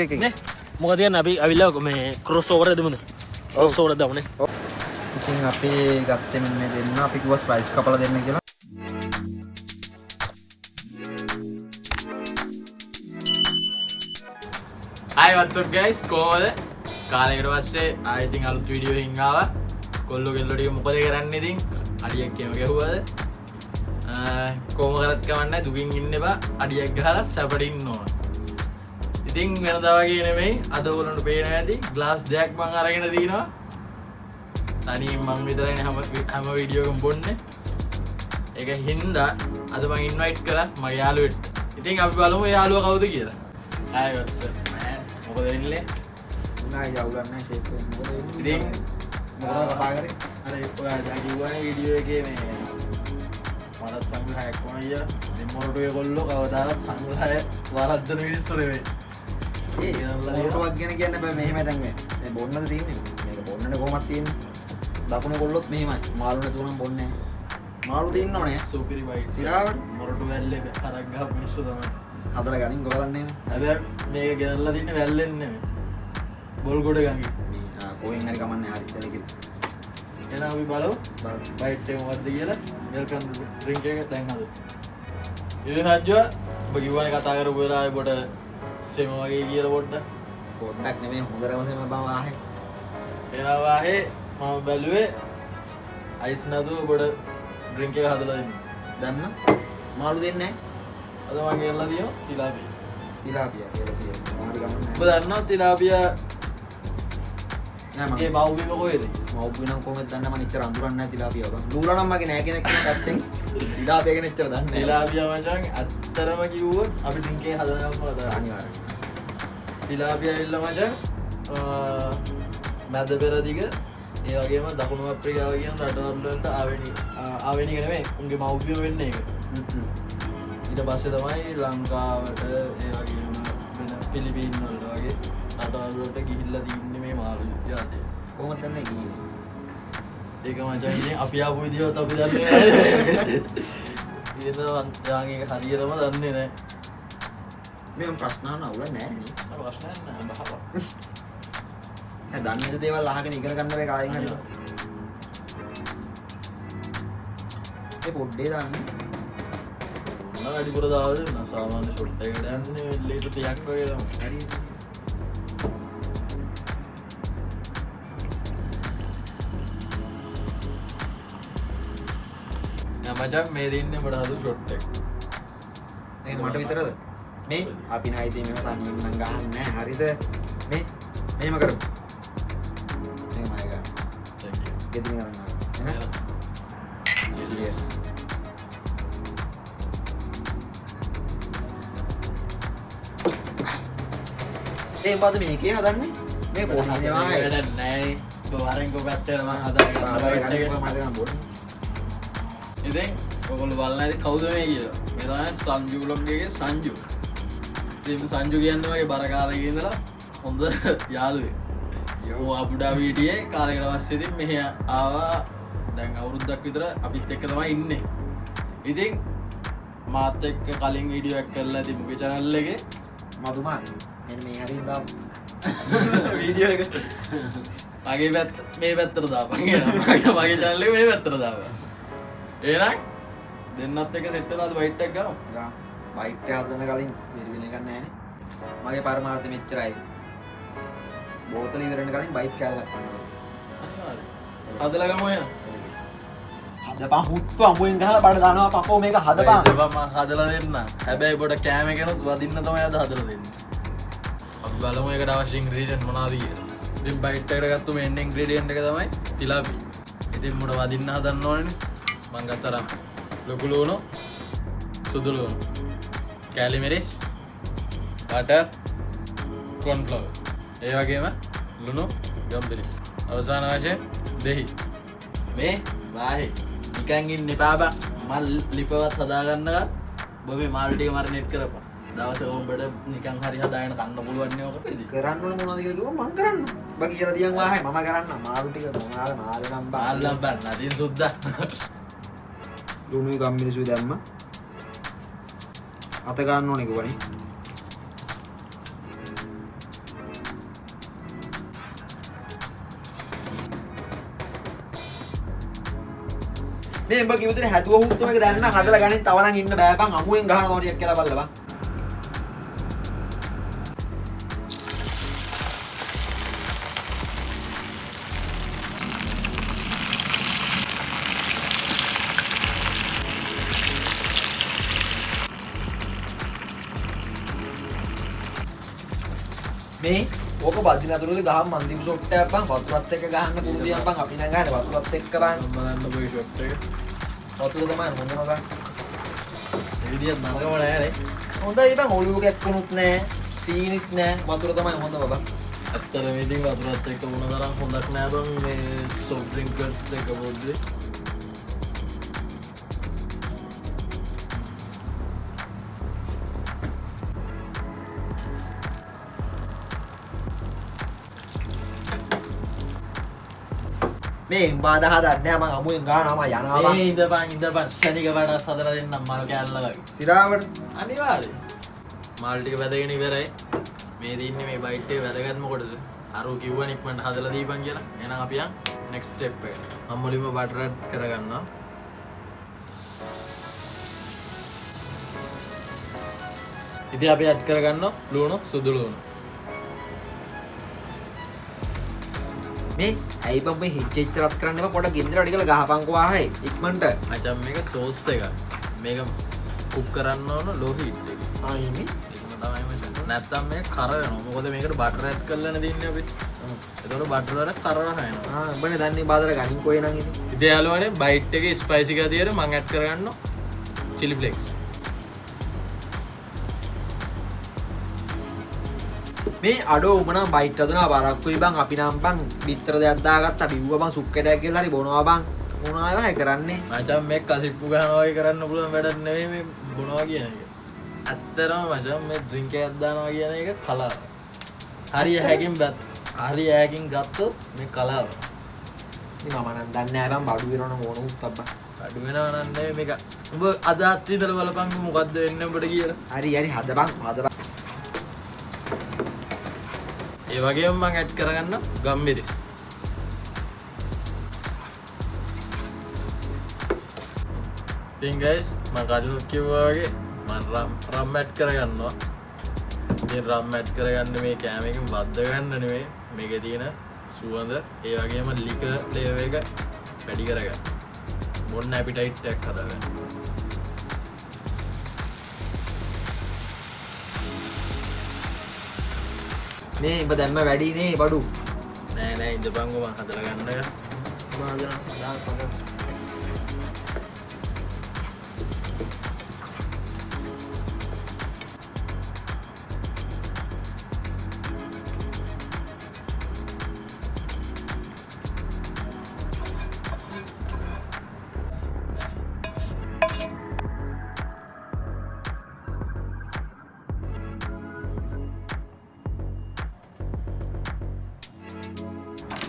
නේ මොකද කියන්නේ අපි අවිල්ලා මේ ක්‍රොස් ඕවර් දෙමුද ක්‍රොස් ඕවර් දාමුනේ ඉතින් අපි ගත්තේ මෙන්න මේ දෙන්න අපි කිව්වා ස්ලයිස් කපලා දෙන්න කියලා Hi what's up guys කොහොමද කාලයකට පස්සේ ආයෙත් ඉතින් අලුත් වීඩියෝ එකකින් ආවා කොල්ලෝ ගෙල්ලෝ ටික මොකද කරන්නේ ඉතින් අඩියක් එහෙම ගැහුවාද කොහොම කරත් කවන්නේ දුකින් ඉන්න එපා අඩියක් ගහලා සැපට ඉන්න ඕන ඉතින් වෙනදා වගේ නෙමෙයි අද ඔයගොල්ලන්ට පේනවා ඇති ග්ලාස් දෙකක් මම අරගෙන දිනවා තනියෙන් මම විතරනේ හැම වීඩියෝ එකම බොන්නේ ඒක හින්දා අද මම ඉන්වයිට් කරා මගේ යාළුවෙක් ඉතින් අපි බලමු යාළුවා කවුද කියලා Hi what's up man මොකද වෙන්නේ නෑ යවුලක් නෑ ෂේප් එක මොකද වෙන්නේ ඉතින් මොකද කතා කරේ අර ඔයා කිව්වනේ වීඩියෝ එකේ මේ මරත් සංග්‍රහයක් වුණා කියලා ඉතින් මොරටුවේ කොල්ලෝ කවදාවත් සංග්‍රහය වරද්දන මිනිස්සු නෙවෙයි මොරටුවක් ගැන කියන්න බෑ මෙහෙම දැන් මේ බොන්නද තියෙන්නේ මේක බොන්නනේ කොහොමද තියෙන්නේ දකුණේ කොල්ලොත් මෙහෙමයි මාළුනේ තුනම බොන්නේ මාළු තියෙන්නවනේ සුපිරි වයිට් සිරාවට මොරටු වැල්ලේ හරක් ගහ මිනිස්සු තමයි හදලා ගනින් ගොලන්නේ හැබැයි මේක ගෙනල්ලා තින්නේ වැල්ලෙන් නෙමෙයි බොල්ගොඩ ගඟේ මේ කොහෙන් හරි කමන්නේ හරි දෙලකේ එහෙනම් අපි බලමු වයිට් එක මොකද්ද කියලා වෙල්කම් ඩ්‍රින්ක් එක දැන් හදමු ඉතින් රජ්ජුව ඔබ කිව්වනේ කතා කරපු වෙලාවේ පොඩ සෙම වගේ කියලා පොඩ්ඩක් නෙමෙයි හොඳටම සෙම බම ආහේ එනවා වාහේ මම බැලුවේ අයිස් නැතුව පොඩ ඩ්‍රින්ක් එක හදලා දෙන්න දැම්ම මාළු දෙන්නේ අද මම ගෙනල්ලා තියෙනවා තිලාපියා තිලාපියා කියලා කියනවා මාළු ගමන් ඔබ දන්නවා තිලාපියා නෑ මම ඒ මව්බිම කොහෙද මව්බි නම් කොහොමද දන්නේ මම ඉතර අඳුරන්නේ නැහැ තිලාපියා බං නූලා නම් මගේ නෑ කෙනෙක් පැත්තෙන් තිලාපියා ගැන ඉතර දන්නේ නැහැ තිලාපියා මචං ඇත්තටම කිව්වොත් අපි ඩ්‍රින්ක් එක හදනවම තමයි අනිවාර්යයෙන් තිලාපියා ඇවිල්ලා මචං මැද පෙරදිග ඒ වගේම දකුණු අප්‍රිකාව කියන රටවල් වලට ආවෙනි එක නෙමෙයි උන්ගේ මව්බිම වෙන්නේ ඒක ඊට පස්සේ තමයි ලංකාවට ඒ වගේම වෙන පිලිපීන් වලට වගේ රටවල් වලට ගිහිල්ලා තින්නේ මේ මාළු ජාතිය කොහොමද දන්නේ ගියේ ඒක මචං ඉතින් අපි ආපු විදිහට අපි දන්නේ නැහැ ඒක යාගේ හරියටම දන්නේ නැහැ මේ ප්‍රශ්න අහන්න අවුල නැහැ නේ ප්‍රශ්නයක් නැහැ බහපන් දැන් දන්නේ දේවල් අහගෙන ඉගෙන ගන්න බෑ කායින් හරි ඒ පොඩ්ඩේ දාන්නේ මොන වැඩිපුර දාවද සාමාන්‍ය ෂොට් එකකට යන්නේ ලීටර් 30ක් වගේ තමයි හරි මචං මේ දෙන්නේ මට හදු ෂොට් එක ඒ මට විතරද මේ අපි නයි ඉතින් මේව තනියෙන් නම් ගහන්නේ නැහැ හරිද මේ මෙහෙම කරමු මෙහෙමයි ගන්න thank you ගෙදින් ගන්නවා එහෙනම් yes ඒ මොකද මේකේ හදන්නේ මේ කොහොමද වැඩක් නැහැ බවරෙන් කොගත්තේ මම හදාගන්න වයිට් එක ඉතින් ඔයගොල්ලෝ බලන්න ඇති කවුද මේ කියලා මේ තමයි සංජු vlog එකේ සංජු ඉතින් සංජු කියන්නේ වගේ බර කාලේ ඉඳලා හොඳ යාළුවෙක් යෝ අබුඩාබි හිටියේ කාලයකට පස්සේ ඉතින් මෙහෙ ආවා දැන් අවුරුද්දක් විතර අපිත් එක්ක තමයි ඉන්නේ ඉතින් මාත් එක්ක කලින් වීඩියෝ එකක් කරලා ඉතින් මුගේ channel එකේ මදුමා මෙන්න මේ හරියට දාමු වීඩියෝ එක මගේ පැත්ත මේ පැත්තට දාපන් කියලා මගේ channel එක මේ පැත්තට දාපන් එහෙනම් දෙන්නත් එක සෙට් වෙලාද වයිට් එකක් ගමු ගා වයිට් එක හදන්න කලින් විරිවිල ගන්න නැහැනේ මගේ පරමාර්ථය මෙච්චරයි බෝතල ඉවරන කලින් බයිට් කෑල්ලක් ගන්නවා අනිවාර්යයෙන් හදලා ගමු එහෙනම් හදපන් හුට්ටු අඹුවෙන් ගහලා බඩ දානවා පකෝ මේක හදපන් මම හදලා දෙන්න හැබැයි පොඩ කෑම එකනොත් වදින්න තමයි අද හදලා දෙන්නේ අපි බලමු ඒකට අවශ්‍ය ඉන්ග්‍රීඩියන්ට් මොනවද කියලා ඉතින් බයිට් එකට ගත්ත මේන් ඉන්ග්‍රීඩියන්ට් එක තමයි තිලාපි ඉතින් මුඩ වදින්න හදන්න ඕනේ මං ගත්තරම් ලොකු ලුණු සුදු ලුණු කැලි මිරිස් බටර් කෝන්ෆ්ලවර් ඒ වගේම ලුණු ගම්බිරිස් අවසාන වශයෙන් දෙහි මේ වාහේ නිකන් ඉන්න එපා බා මල් ලිපවත් හදාගන්නවා ඔබ මේ මාළු ටික මැරිනේට් කරපන් දවසේ ඕඹට නිකන් හරි හදාගෙන කන්න පුළුවන් නේ ඔක පෙදි කරන්න ඕන මොනවද කියලා කිව්වම මං කරන්න බා කියලා දියන් වාහේ මම කරන්න මාළු ටික මොනවාද මාළු නම් බා මාල්ලම් බන්න අදින් සුද්දා ලුණුයි ගම්මිරිසුයි දැම්ම අත ගන්න ඕනේ කිව්වනේ මේ උඹ කිව්ව විදිහට හැදුව හුත්තම එක දැන් නම් හදලා ගනින් තව නම් ඉන්න බෑ බං අමුයෙන් ගහනවා ටිකක් කියලා බලලා බං මේ ඕක බදින අතුරුද ගහම මන්දිපු ෂොට් එකක් බං වතුරත් එක්ක ගහන්න පුරුදියක් බං අපි නම් ගහන්නේ වතුරත් එක්ක බං බලන්න බයි ෂොට් එක. වතුර තමයි හොඳම බං ඒ විදිහට නරකම නෑ නේ. හොඳයි බං ඔලුව කැක්කුණුත් නෑ සීනිත් නෑ වතුර තමයි හොඳම බං ඇත්තටම ඉතින් වතුරත් එක්ක මොන තරම් හොඳක් නෑ බං මේ සොෆ්ට් ඩ්‍රින්ක්ස් එක පොඩ්ඩේ. මේ බාධා හදන්නේ මම අමුයෙන් ගහනවා මම යනවා බං මේ ඉඳපන් ශනික වඩස් හදලා දෙන්නම් මල් කෑල්ල වගේ. සිරාවට අනිවාර්යයෙන්. මල් ටික වැදගෙන ඉවරයි. මේ දින්නේ මේ බයිට් එකේ වැදගත්ම කොටස. අරෝ කිව්වනේ ඉක්මනට හදලා දීපන් කියලා. එහෙනම් අපි යන් next step එකට. මම මුලින්ම බටර් ඇඩ් කරගන්නවා. ඉතින් අපි ඇඩ් කරගන්නවා ලුණු සුදු ලුණු. මේ ඇයි බං මේ හිච්චෙච්ච රත් කරන්න එපා පොඩ ගින්දර වැඩි කරලා ගහපන්කෝ ආහේ ඉක්මනට මචං මේක සෝස් එක. මේක කුක් කරන්න ඕන ලෝ හීට් එකේ. ආයිනේ ඒකම තමයි මචං. නැත්තම් මේක කර වෙනවා. මොකද මේකට බටර් ඇඩ් කරලානේ දෙන්නේ අපි. ඒතකොට බටර් වල කරලා හයනවා. උඹනේ දන්නේ බාදර ගනින් කොයි නම් ඉතින් ඉතින් යාළුවනේ බයිට් එකේ ස්පයිසි ගතියට මම ඇඩ් කරගන්නවා chili flakes. මේ අඩෝ උඹනම් බයිට් හදනවා බරක්කුයි බං අපි නම් බං බිත්තර දෙයක් දාගත්තා බිව්වා බං සුක්කටයක් කියලා හරි බොනවා බං මොනවා ඒවා කරන්නේ මචං මේ කසිප්පු ගන්නවා වගේ කරන්න පුළුවන් වැඩක් නෙවෙයි මේ බොනවා කියන එක. ඇත්තටම මචං මේ ඩ්‍රින්ක් එකක් දානවා කියන එක කලාව. හරිය හැකින් ගත්තොත් මේ කලාව. ඉතින් මම නම් දන්නේ නැහැ බං බඩු වෙනවනම් ඕන උත්තක් බං අඩු වෙනව නන්නේ මේක. ඔබ අද අත් ඉඳලා බලපන් මොකද්ද වෙන්නේ ඔබට කියලා. හරි හදපන් ඒ වගේම මම ඇඩ් කරගන්න ගම්මිරිස්. ඉතින් guys මම කලිනුත් කිව්වා වගේ මම රම් ඇඩ් කරගන්නවා. ඉතින් රම් ඇඩ් කරගන්න මේ කෑම එකෙන් බද්ද ගන්න නෙවෙයි මේකේ තියෙන සුවඳ ඒ වගේම ලිකර් ෆ්ලේවර් එක වැඩි කරගන්න. මොන්න ඇපිටයිට් එකක් හදාගන්න. මේ උඹ දැම්ම වැඩි නේ බඩු නෑ ඉඳපන්කෝ මම හදලා ගන්න එක.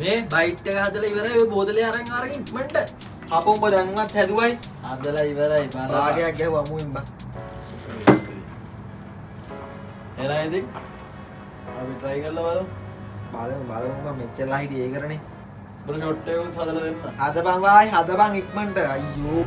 මේ බයිට් එක හදලා ඉවරයි ඔය බෝතලේ අරන් ඉක්මනට. අපෝ උඹ දැන්වත් හැදුවයි හදලා ඉවරයි භාගයක් ගැහුවා අමුයෙන් බං එහෙනම් ඉතින් අපි try කරලා බලමු. බලමු බං මෙච්චරලා හිටියේ ඒ කරනේ බර ෂොට් එකකුත් හදලා දෙන්න. හදපන් වායි හදපන් ඉක්මනට අයියෝ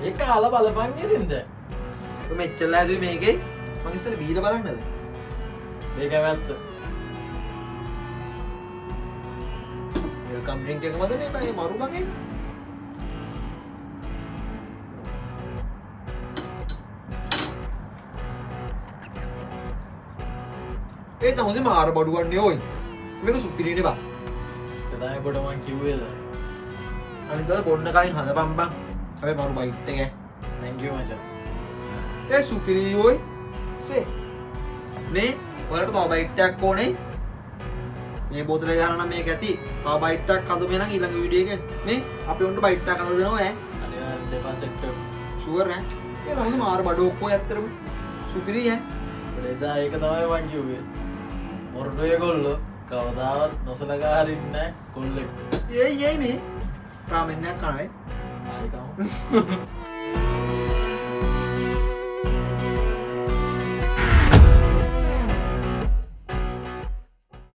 ඒක අහලා බලපන් ඉතින්ද. ඔය මෙච්චරලා හැදුවේ මේකේ මං ඉස්සර බීලා බලන්නද මේක වැත්ත. වෙල්කම් ඩ්‍රින්ක් එක මත මේ බයි මරු මගේ ඒ තමයි මාර බඩු ගන්නේ ඕයි මේක සුපිරිනේ බං ඒක තමයි කොට මං කිව්වේද. අනිත් දවස් බොන්න කලින් හදපන් බං අපි මරු බයිට් එක thank you මචං. ඒ සුපිරි ඕයි සේ මේ ඔයාලට තව බයිට් එකක් ඕනේ මේ බෝතලේ ගන්න නම් මේක ඇති තව බයිට් එකක් හදමු එහෙනම් ඊළඟ වීඩියෝ එකේ මේ අපි උන්ට බයිට් එකක් හදලා දෙනවා ඈ අනිවාර්යෙන් දෙපා සෙට් එක. ෂුවර් ඈ ඒ තමයි මාර බඩු ඔක්කොම ඇත්තරම සුපිරි ඈ එදා ඒක තමයි මං කිව්වේ. මොරටුවේ ගොල්ලෝ කවදාවත් නොසලකා හරින්නේ නැහැ කොල්ලෙක්. ඒ මේ රාමෙන් නෑ කනයි ආයි කමු.